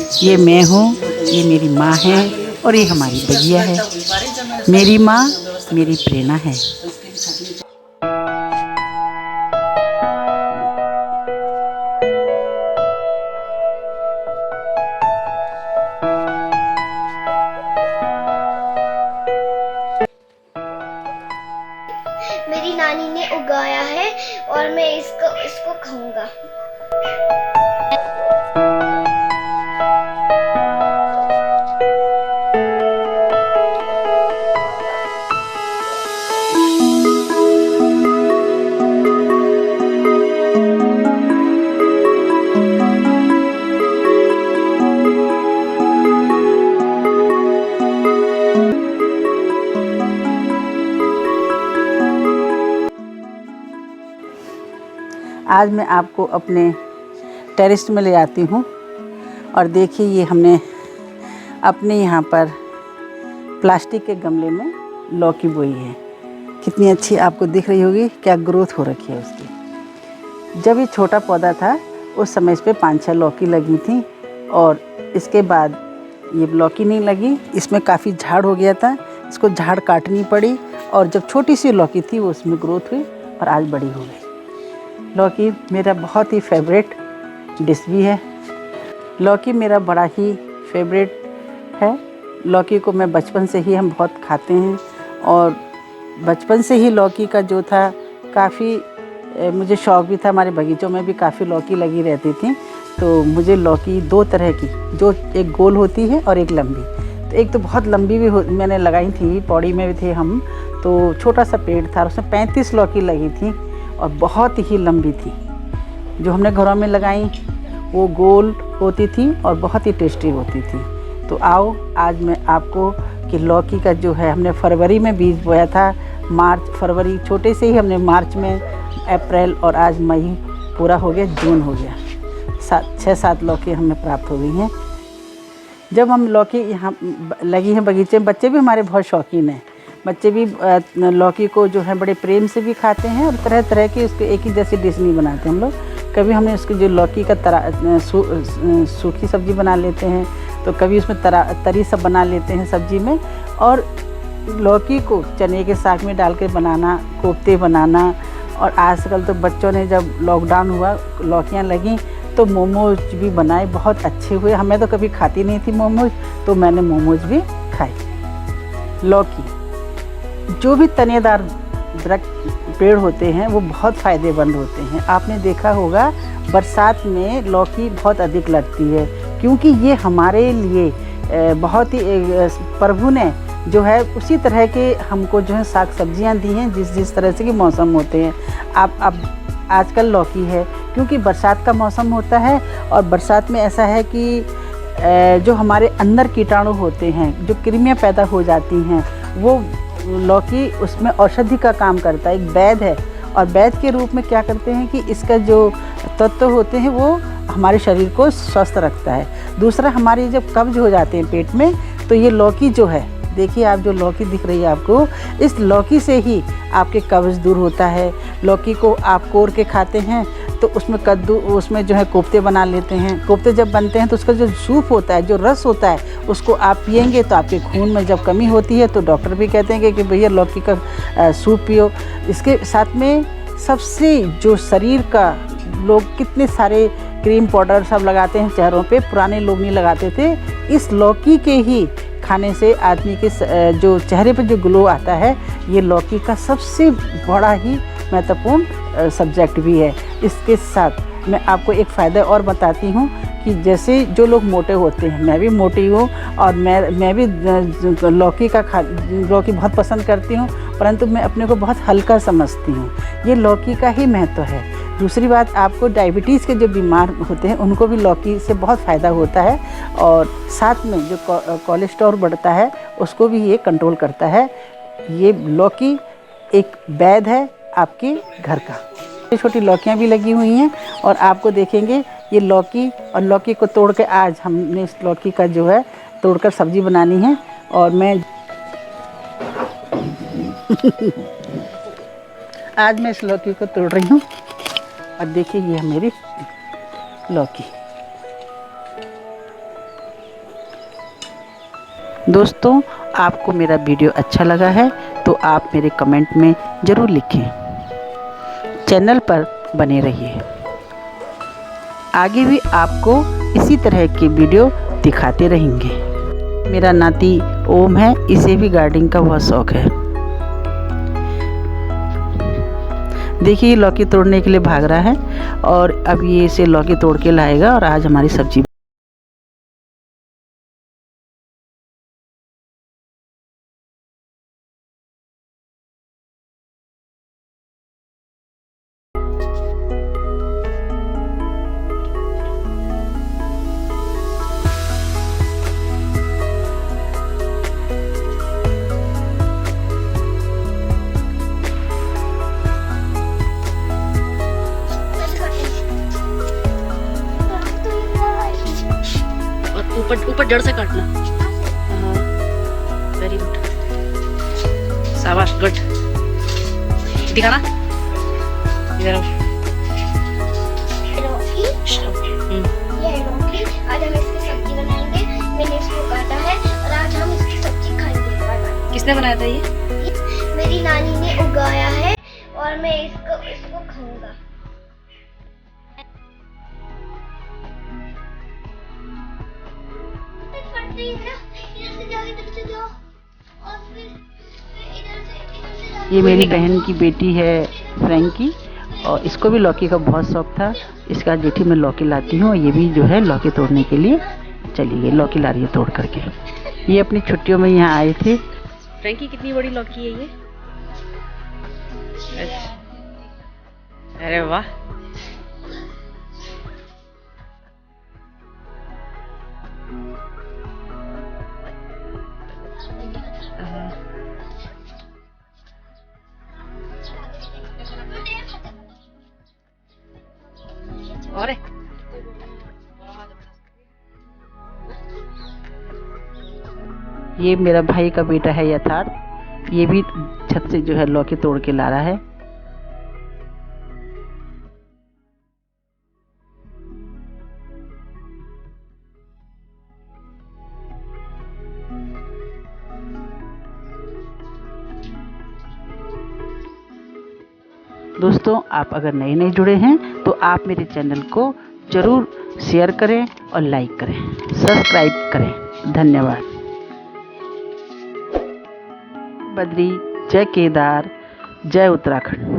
ये मैं हूँ, ये मेरी माँ है और ये हमारी भैया है। मेरी माँ मेरी प्रेरणा है। मेरी नानी ने उगाया है और मैं इसको खाऊंगा। आज मैं आपको अपने टेरेस में ले आती हूँ और देखिए ये हमने अपने यहाँ पर प्लास्टिक के गमले में लौकी बोई है। कितनी अच्छी आपको दिख रही होगी, क्या ग्रोथ हो रखी है उसकी। जब ये छोटा पौधा था उस समय इस पर 5-6 लौकी लगी थी और इसके बाद ये लौकी नहीं लगी, इसमें काफ़ी झाड़ हो गया था, इसको झाड़ काटनी पड़ी और जब छोटी सी लौकी थी वो उसमें ग्रोथ हुई और आज बड़ी हो गई। लौकी मेरा बहुत ही फेवरेट डिश भी है। लौकी मेरा बड़ा ही फेवरेट है। लौकी को मैं बचपन से ही हम बहुत खाते हैं और बचपन से ही लौकी का जो था काफ़ी मुझे शौक़ भी था। हमारे बगीचों में भी काफ़ी लौकी लगी रहती थी। तो मुझे लौकी 2 तरह की, जो एक गोल होती है और एक लंबी। तो एक तो बहुत लंबी भी मैंने लगाई थी, पौड़ी में भी थे हम, तो छोटा सा पेड़ था, उसमें 35 लौकी लगी थी और बहुत ही लंबी थी। जो हमने घरों में लगाई वो गोल होती थी और बहुत ही टेस्टी होती थी। तो आओ आज मैं आपको कि लौकी का जो है हमने फरवरी में बीज बोया था, मार्च फरवरी छोटे से ही हमने मार्च में, अप्रैल और आज मई पूरा हो गया, जून हो गया, 6-7 लौकी हमें प्राप्त हो गई हैं। जब हम लौकी यहाँ लगी हैं बगीचे में, बच्चे भी हमारे बहुत शौकीन हैं। बच्चे भी लौकी को जो है बड़े प्रेम से भी खाते हैं और तरह तरह की उसके एक ही जैसी डिश नहीं बनाते हम लोग। कभी हमने उसकी जो लौकी का सूखी सब्ज़ी बना लेते हैं, तो कभी उसमें तरी सब बना लेते हैं सब्ज़ी में। और लौकी को चने के साग में डाल के बनाना, कोफ्ते बनाना। और आजकल तो बच्चों ने जब लॉकडाउन हुआ लौकियाँ लगीं तो मोमोज भी बनाए, बहुत अच्छे हुए। हमें तो कभी खाती नहीं थी मोमोज, तो मैंने मोमोज भी खाए। लौकी जो भी तनेदार पेड़ होते हैं वो बहुत फ़ायदेमंद होते हैं। आपने देखा होगा बरसात में लौकी बहुत अधिक लगती है, क्योंकि ये हमारे लिए बहुत ही प्रभु ने जो है उसी तरह के हमको जो है साग सब्जियां दी हैं जिस तरह से कि मौसम होते हैं। अब आजकल लौकी है क्योंकि बरसात का मौसम होता है और बरसात में ऐसा है कि जो हमारे अंदर कीटाणु होते हैं, जो कृमियां पैदा हो जाती हैं, वो लौकी उसमें औषधि का काम करता है, एक वैद्य है। और वैद्य के रूप में क्या करते हैं कि इसका जो तत्व होते हैं वो हमारे शरीर को स्वस्थ रखता है। दूसरा, हमारी जब कब्ज हो जाते हैं पेट में, तो ये लौकी जो है, देखिए आप जो लौकी दिख रही है आपको, इस लौकी से ही आपके कब्ज दूर होता है। लौकी को आप कोर के खाते हैं तो उसमें जो है कोफ्ते बना लेते हैं। कोफ्ते जब बनते हैं तो उसका जो सूप होता है, जो रस होता है, उसको आप पिएंगे तो आपके खून में जब कमी होती है तो डॉक्टर भी कहते हैं कि भैया लौकी का सूप पियो। इसके साथ में सबसे जो शरीर का, लोग कितने सारे क्रीम पाउडर सब लगाते हैं चेहरों पे, पुराने लोग नहीं लगाते थे। इस लौकी के ही खाने से आदमी के जो चेहरे पर जो ग्लो आता है, ये लौकी का सबसे बड़ा ही महत्वपूर्ण सब्जेक्ट भी है। इसके साथ मैं आपको एक फ़ायदा और बताती हूँ कि जैसे जो लोग मोटे होते हैं, मैं भी मोटी हूँ और मैं भी लौकी बहुत पसंद करती हूँ, परंतु मैं अपने को बहुत हल्का समझती हूँ। ये लौकी का ही महत्व है। दूसरी बात, आपको डायबिटीज़ के जो बीमार होते हैं उनको भी लौकी से बहुत फ़ायदा होता है और साथ में जो कोलेस्ट्रॉल बढ़ता है उसको भी ये कंट्रोल करता है। ये लौकी एक वैद्य है आपके घर का। छोटी छोटी लौकियाँ भी लगी हुई हैं और आपको देखेंगे ये लौकी, और लौकी को तोड़ के आज हमने इस लौकी का जो है तोड़कर सब्ज़ी बनानी है। और मैं आज मैं इस लौकी को तोड़ रही हूँ और देखिए ये है मेरी लौकी। दोस्तों, आपको मेरा वीडियो अच्छा लगा है तो आप मेरे कमेंट में ज़रूर लिखें। चैनल पर बने रहिए, आगे भी आपको इसी तरह के वीडियो दिखाते रहेंगे। मेरा नाती ओम है, इसे भी गार्डनिंग का बहुत शौक़ है। देखिए, लौकी तोड़ने के लिए भाग रहा है और अब ये इसे लौकी तोड़ के लाएगा और आज हमारी सब्जी। ऊपर ऊपर जड़ से काटना। हाँ, वेरी गुड, शाबाश, गुड। दिखाना इधर। ये है लौकी। आज हम इसकी सब्जी बनाएंगे। मैंने इसको काटा है और आज हम इसकी सब्जी खाएंगे। किसने बनाया था ये? मेरी नानी ने उगाया है और मैं इसको खाऊंगा। ये मेरी बहन की बेटी है फ्रैंकी, और इसको भी लौकी का बहुत शौक था। इसका जेठी मैं लौकी लाती हूँ, ये भी जो है लौकी तोड़ने के लिए चली गई। लौकी ला रही है तोड़ करके। ये अपनी छुट्टियों में यहाँ आए थे। फ्रैंकी, कितनी बड़ी लौकी है ये? अरे वाह, और ये मेरा भाई का बेटा है यथार्थ, ये भी छत से जो है लौकी तोड़ के ला रहा है। दोस्तों, आप अगर नए जुड़े हैं तो आप मेरे चैनल को ज़रूर शेयर करें और लाइक करें, सब्सक्राइब करें। धन्यवाद। बद्री, जय केदार, जय उत्तराखंड।